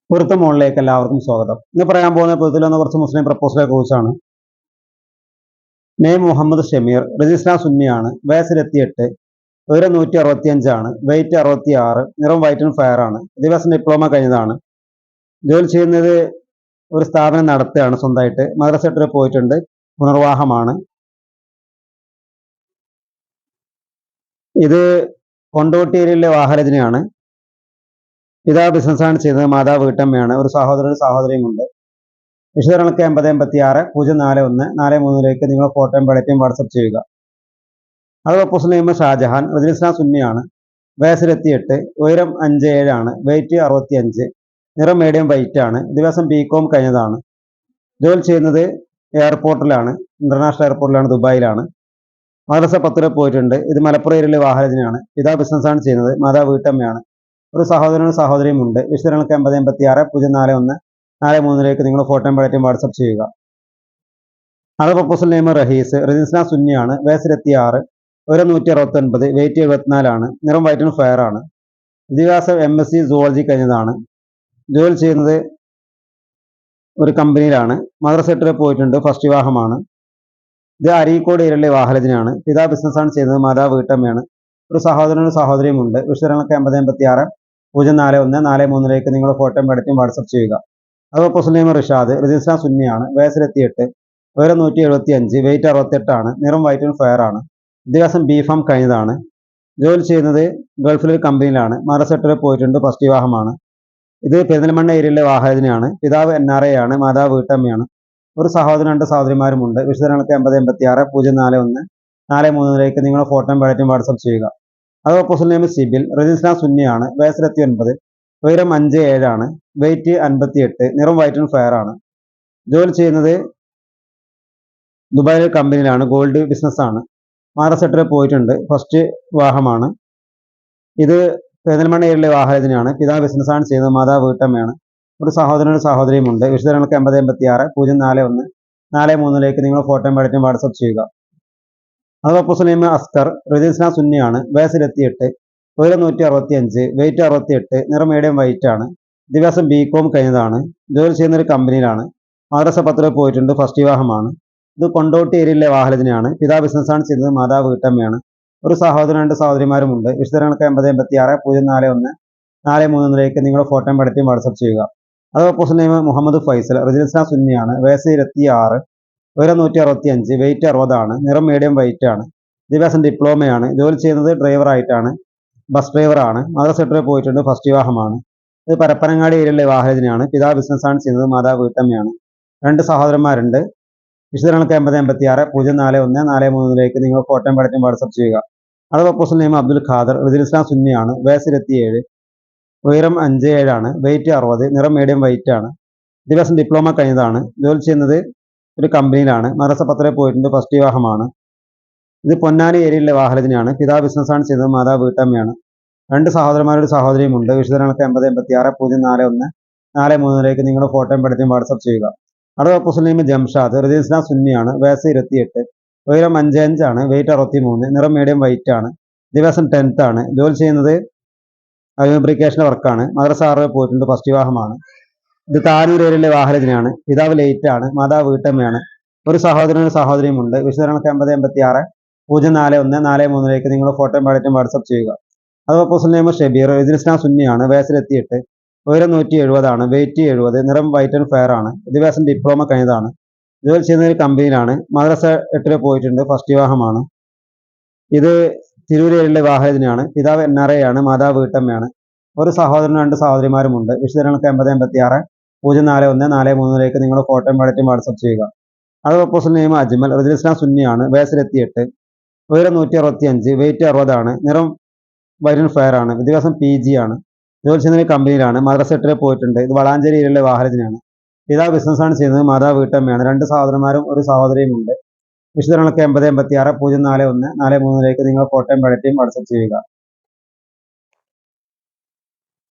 പൊരുത്തം മോളിലേക്ക് എല്ലാവർക്കും സ്വാഗതം. ഇന്ന് പറയാൻ പോകുന്ന പൊരുത്തിൽ വന്ന കുറച്ച് മുസ്ലിം പ്രപ്പോസലെ കുറിച്ചാണ്. നെയ്മ് മുഹമ്മദ് ഷമീർ, രജിസ്ട്രാർ സുന്നിയാണ്, വയസ്സ് 28, ഉയരം 165 വെയിറ്റ് 66, നിറം വൈറ്റ് ആൻഡ് ഫയർ ആണ്. വിദ്യാഭ്യാസം ഡിപ്ലോമ കഴിഞ്ഞതാണ്. ജോലി ചെയ്യുന്നത് ഒരു സ്ഥാപനം നടത്തുകയാണ് സ്വന്തമായിട്ട്. മദ്രസ സെക്ടറിൽ പോയിട്ടുണ്ട്. പുനർവാഹമാണ്. ഇത് കൊണ്ടോട്ടി ഏരിയയിലെ വാഹനജനയാണ്. പിതാവ് ബിസിനസ്സാണ് ചെയ്യുന്നത്. മാതാവ് വീട്ടമ്മയാണ്. ഒരു സഹോദരനും സഹോദരിയുമുണ്ട്. വിശദങ്ങൾക്ക് 8086-041-43 നിങ്ങൾ ഫോട്ടോയും ബയോഡേറ്റയും വാട്സപ്പ് ചെയ്യുക. അത് പ്രപ്പോസൽ നെയ്മ് ഷാജഹാൻ, രജിസ്ട്രാർ സുന്നിയാണ്, വയസ്സ് 28, ഉയരം 57, വെയിറ്റ് 65, നിറം മീഡിയം വൈറ്റ് ആണ്. വിദ്യാഭ്യാസം BCom കഴിഞ്ഞതാണ്. ജോലി ചെയ്യുന്നത് എയർപോർട്ടിലാണ്, ഇന്റർനാഷണൽ എയർപോർട്ടിലാണ്, ദുബായിലാണ്. മദ്രസ 10 പോയിട്ടുണ്ട്. ഇത് മലപ്പുറം ഏരിയയിലെ വാഹനജനയാണ്. പിതാവ് ബിസിനസ്സാണ് ചെയ്യുന്നത്. മാതാവ് വീട്ടമ്മയാണ്. ഒരു സഹോദരനും സഹോദരിയും ഉണ്ട്. വിശദങ്ങൾക്ക് 8086-041-43 നിങ്ങൾ ഫോട്ടോയും ബയോഡേറ്റയും വാട്സപ്പ് ചെയ്യുക. അത് പ്രപ്പോസൽ നെയ്മ് റഹീസ്, രജിസ്ട്രാർ സുന്നിയാണ്, വയസ്സ് 26, ഉയരം 169, വെയിറ്റ് 74, നിറം വൈറ്റ് ആൻഡ് ഫയർ ആണ്. വിദ്യാഭ്യാസം MSc സുവോളജി കഴിഞ്ഞതാണ്. ജോലി ചെയ്യുന്നത് ഒരു കമ്പനിയിലാണ്. മദ്രസ സെക്ടറിൽ പോയിട്ടുണ്ട്. ഫസ്റ്റ് വിവാഹമാണ്. ഇത് അരീക്കോട് ഏരിയയിലെ വാഹനജനാണ്. പിതാവ് ബിസിനസ്സാണ് ചെയ്യുന്നത്. മാതാവ് വീട്ടമ്മയാണ്. ഒരു സഹോദരനും സഹോദരിയും ഉണ്ട്. വിശദങ്ങൾക്ക് 8086-041-43 നിങ്ങൾ ഫോട്ടോയും ബയോഡേറ്റയും വാട്സപ്പ് ചെയ്യുക. അത് പ്രപ്പോസൽ നെയ്മ് റിഷാദ്, രജിസ്ട്രാർ സുന്നിയാണ്, വയസ്സ് 28, ഉയരം 175, വെയിറ്റ് 68, നിറം വൈറ്റ് ആൻഡ് ഫയർ ആണ്. വിദ്യാഭ്യാസം BPharm കഴിഞ്ഞതാണ്. ജോലി ചെയ്യുന്നത് ഗൾഫിലൊരു കമ്പനിയിലാണ്. മദ്രസ സെക്ടറിൽ പോയിട്ടുണ്ട്. ഫസ്റ്റ് വിവാഹമാണ്. ഇത് പെരിന്തൽമണ്ണ ഏരിയയിലെ വാഹനജനാണ്. പിതാവ് NRA ആണ്. മാതാവ് വീട്ടമ്മയാണ്. ഒരു സഹോദരൻ 2 സഹോദരിമാരുമുണ്ട്. വിശദങ്ങൾക്ക് 8086-041-43 നിങ്ങൾ ഫോട്ടോയും ബയോഡേറ്റയും വാട്സപ്പ് ചെയ്യുക. അത് പ്രപ്പോസൽ നെയ്മ് സിബിൽ, രജിസ്ട്രാർ സുന്നിയാണ്, വയസ്സ് 29, ഉയരം 57, വെയിറ്റ് 58, നിറം വൈറ്റ് ആൻഡ് ഫയർ ആണ്. ജോലി ചെയ്യുന്നത് ദുബായിലെ കമ്പനിയിലാണ്. ഗോൾഡ് ബിസിനസ്സാണ്. മദ്രസ സെക്ടറിൽ പോയിട്ടുണ്ട്. ഫസ്റ്റ് വിവാഹമാണ്. ഇത് പെരിന്തൽമണ്ണ ഏരിയയിലെ വാഹനജനാണ്. പിതാവ് ബിസിനസ്സാണ് ചെയ്യുന്നത്. മാതാവ് വീട്ടമ്മയാണ്. ഒരു സഹോദരനും സഹോദരിയുമുണ്ട്. വിശദങ്ങൾക്ക് 8086-041-43 നിങ്ങൾ ഫോട്ടോയും ബയോഡേറ്റയും വാട്സപ്പ് ചെയ്യുക. അത് പ്രപ്പോസൽ നെയ്മ് അസ്കർ, രജിസ്ട്രാർ സുന്നിയാണ്, വയസ്സ് 28, ഉയരം 165, വെയിറ്റ് 68, നിറം മീഡിയം വൈറ്റ് ആണ്. വിദ്യാഭ്യാസം BCom കഴിഞ്ഞതാണ്. ജോലി ചെയ്യുന്ന ഒരു കമ്പനിയിലാണ്. മദ്രസ 10 പോയിട്ടുണ്ട്. ഫസ്റ്റ് വിവാഹമാണ്. ഇത് കൊണ്ടോട്ടി ഏരിയയിലെ വാഹനജനാണ്. പിതാവ് ബിസിനസ്സാണ് ചെയ്യുന്നത്. മാതാവ് വീട്ടമ്മയാണ്. ഒരു സഹോദരൻ 2 സഹോദരിമാരുമുണ്ട്. വിശദങ്ങൾക്ക് 8086-041-43 നിങ്ങൾ ഫോട്ടോയും ബയോഡേറ്റയും വാട്സപ്പ് ചെയ്യുക. അത് proposal name Muhammad Faisal, registrar സുന്നിയാണ്, വയസ്സ് 26, ഉയരം 165, വെയിറ്റ് 60, നിറം മീഡിയം വൈറ്റ് ആണ്. വിദ്യാഭ്യാസം ഡിപ്ലോമയാണ്. ജോലി ചെയ്യുന്നത് ഡ്രൈവറായിട്ടാണ്. ബസ് ഡ്രൈവറാണ്. മദ്രസ സെക്ടറിൽ പോയിട്ടുണ്ട്. ഫസ്റ്റ് വിവാഹമാണ്. ഇത് പരപ്പനങ്ങാടി ഏരിയയിലെ വാഹനജനാണ്. പിതാവ് ബിസിനസ്സാണ് ചെയ്യുന്നത്. മാതാവ് വീട്ടമ്മയാണ്. 2 സഹോദരന്മാരുണ്ട്. വിശദങ്ങൾക്ക് 8086-041-43 നിങ്ങൾ ഫോട്ടോയും ബയോഡേറ്റയും വാട്സപ്പ് ചെയ്യുക. അത് proposal name Abdul Khader, registrar സുന്നിയാണ്, വയസ്സ് 27, ഉയരം 57, വെയിറ്റ് 60, നിറം മീഡിയം വൈറ്റ് ആണ്. വിദ്യാഭ്യാസം ഡിപ്ലോമ കഴിഞ്ഞതാണ്. ജോലി ചെയ്യുന്നത് ഒരു കമ്പനിയിലാണ്. മദ്രസ 10 പോയിട്ടുണ്ട്. ഫസ്റ്റ് വിവാഹമാണ്. ഇത് പൊന്നാനി ഏരിയയിലെ വാഹനജനാണ്. പിതാവ് ബിസിനസ്സാണ് ചെയ്യുന്നത്. മാതാവ് വീട്ടമ്മയാണ്. 2 സഹോദരന്മാരുടെ സഹോദരിയുമുണ്ട്. വിശദങ്ങൾക്ക് 8086-041-43 നിങ്ങൾ ഫോട്ടോയും ബയോഡേറ്റയും വാട്സപ്പ് ചെയ്യുക. അത് പ്രപ്പോസൽ നെയ്മ് ജംഷാദ്, രജിസ്ട്രാർ സുന്നിയാണ്, വയസ്സ് 28, ഉയരം 55, വെയിറ്റ് 63, നിറം മീഡിയം വൈറ്റ് ആണ്. വിദ്യാഭ്യാസം 10th ആണ്. ജോലി ചെയ്യുന്നത് ഫാബ്രിക്കേഷൻ വർക്കാണ്. മദ്രസ 6 പോയിട്ടുണ്ട്. ഫസ്റ്റ് വിവാഹമാണ്. ഇത് താനൂർ ഏരിയയിലെ വാഹനജനാണ്. പിതാവ് ലേറ്റ് ആണ്. മാതാവ് വീട്ടമ്മയാണ്. ഒരു സഹോദരനും സഹോദരിയുമുണ്ട്. വിശദങ്ങൾക്ക് 8086-041-43 നിങ്ങൾ ഫോട്ടോയും ബയോഡേറ്റയും വാട്സപ്പ് ചെയ്യുക. അത് പ്രപ്പോസൽ നെയ്മ് ഷബീർ, രജിസ്ട്രാർ സുന്നിയാണ്, വയസ്സ് 28, ഉയരം 170, വെയിറ്റ് 70, നിറം വൈറ്റ് ആൻഡ് ഫയർ ആണ്. വിദ്യാഭ്യാസം ഡിപ്ലോമ കഴിഞ്ഞതാണ്. ജോലി ചെയ്യുന്ന ഒരു കമ്പനിയിലാണ്. മദ്രസ 8 പോയിട്ടുണ്ട്. ഫസ്റ്റ് വിവാഹമാണ്. ഇത് തിരൂർ ഏരിയയിലെ വാഹനജനാണ്. പിതാവ് NRA ആണ്. മാതാവ് വീട്ടമ്മയാണ്. ഒരു സഹോദരനും 2 സഹോദരിമാരുമുണ്ട്. വിശദങ്ങൾക്ക് 8086-041-43 നിങ്ങൾ ഫോട്ടോയും ബയോഡേറ്റയും വാട്സപ്പ് ചെയ്യുക. അത് പ്രപ്പോസൽ നെയ്മ് അജ്മൽ, രജിസ്ട്രാർ സുന്നിയാണ്, വയസ്സ് 28, ഉയരം 165, വെയിറ്റ് 60, നിറം വൈറ്റ് ആൻഡ് ഫയർ ആണ്. വിദ്യാഭ്യാസം PG ആണ്. ജോലി ചെയ്യുന്ന ഒരു കമ്പനിയിലാണ്. മദ്രസ 8 പോയിട്ടുണ്ട്. ഇത് വളാഞ്ചേരി ഏരിയയിലെ വാഹനജനാണ്. പിതാവ് ബിസിനസ്സാണ് ചെയ്യുന്നത്. മാതാവ് വീട്ടമ്മയാണ്. 2 സഹോദരന്മാരും ഒരു സഹോദരിയുമുണ്ട്. വിശദങ്ങൾക്ക് 8086-041-43 നിങ്ങൾ ഫോട്ടോയും ബയോഡേറ്റയും വാട്സപ്പ് ചെയ്യുക.